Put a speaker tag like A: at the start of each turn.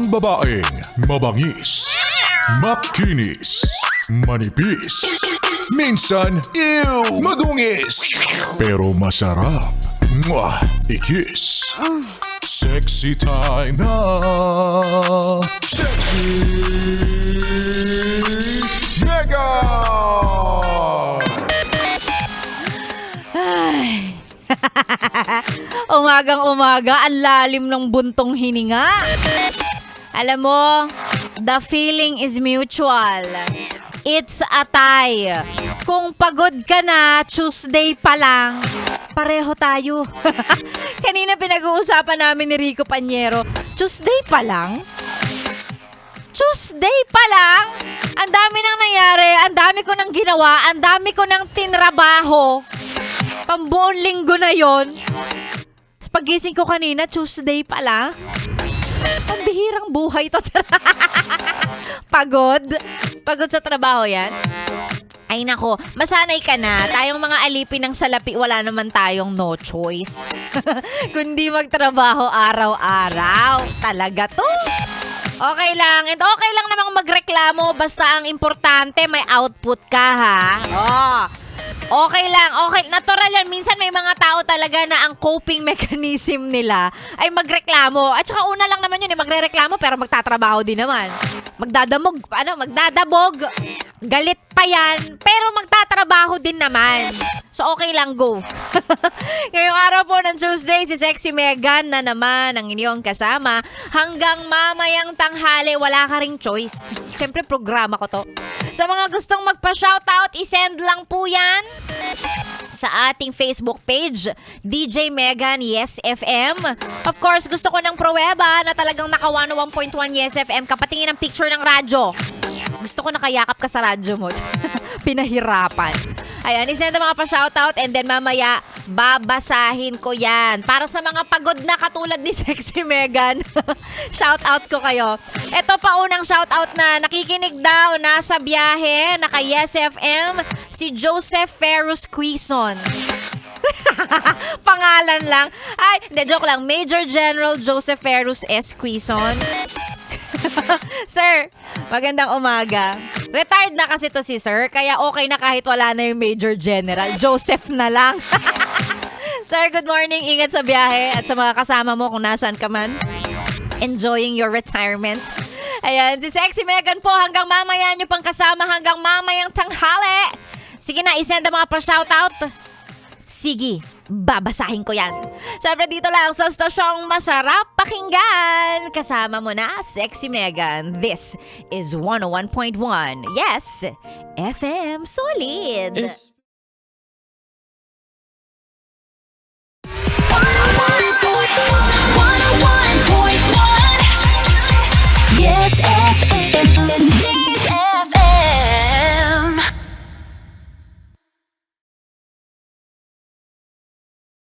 A: Ang babaeng mabangis, makinis, manipis, minsan, madungis, pero masarap. Mwah! I-kiss. Sexy time na. Sexy Mega!
B: Umagang-umaga, ang lalim ng buntong hininga. Alam mo, the feeling is mutual. It's a tie. Kung pagod ka na, Tuesday pa lang, pareho tayo. Kanina pinag-uusapan namin ni Rico Panyero, Tuesday pa lang? Tuesday pa lang? Ang dami nang nangyari, ang dami ko nang ginawa, ang dami ko nang tinrabaho. Pambuong linggo na yon. Pagising ko kanina, Tuesday pa lang. Ang bihirang buhay to. Pagod? Pagod sa trabaho yan? Ay nako, masanay ka na. Tayong mga alipin ng salapi, wala naman tayong no choice. Kundi magtrabaho araw-araw. Talaga to. Okay lang. And okay lang namang magreklamo basta ang importante may output ka ha. Oh. Okay lang, okay. Natural yan. Minsan may mga tao talaga na ang coping mechanism nila ay magreklamo. At saka una lang naman yun, magrereklamo pero magtatrabaho din naman. Magdadabog. Galit pa yan, pero magtatrabaho din naman. So okay lang, go. Ngayong araw po ng Tuesday, si Sexy Megan na naman ang inyong kasama. Hanggang mamayang tanghali, wala ka ring choice. Siyempre, programa ko to. Sa mga gustong magpa-shoutout, isend lang po yan sa ating Facebook page, DJ Megan Yes FM. Of course, gusto ko ng pruweba na talagang naka 101.1 Yes FM. Kapatingin ang picture ng radyo. Gusto ko nakayakap ka sa radyo mo. Pinahirapan. Ayan, isend ang mga pa-shoutout and then mamaya babasahin ko yan. Para sa mga pagod na katulad ni Sexy Megan, shoutout ko kayo. Ito pa unang shoutout na nakikinig daw, nasa biyahe, naka Yes FM, si Joseph Ferrus Quizon. Pangalan lang. Ay, hindi, joke lang. Major General Joseph Ferrus S. Quizon. Sir, magandang umaga. Retired na kasi to si Sir, kaya okay na kahit wala na yung Major General. Joseph na lang. Sir, good morning. Ingat sa biyahe at sa mga kasama mo kung nasaan ka man. Enjoying your retirement. Ayan, si Sexy Megan po hanggang mamaya nyo pang kasama hanggang mamayang tanghali. Sige na, isend ang mga pa-shoutout. Sige, babasahin ko yan. Siyempre dito lang sa stasyong masarap pakinggan. Kasama mo na, Sexy Megan. This is 101.1. Yes, FM Solid.
C: It's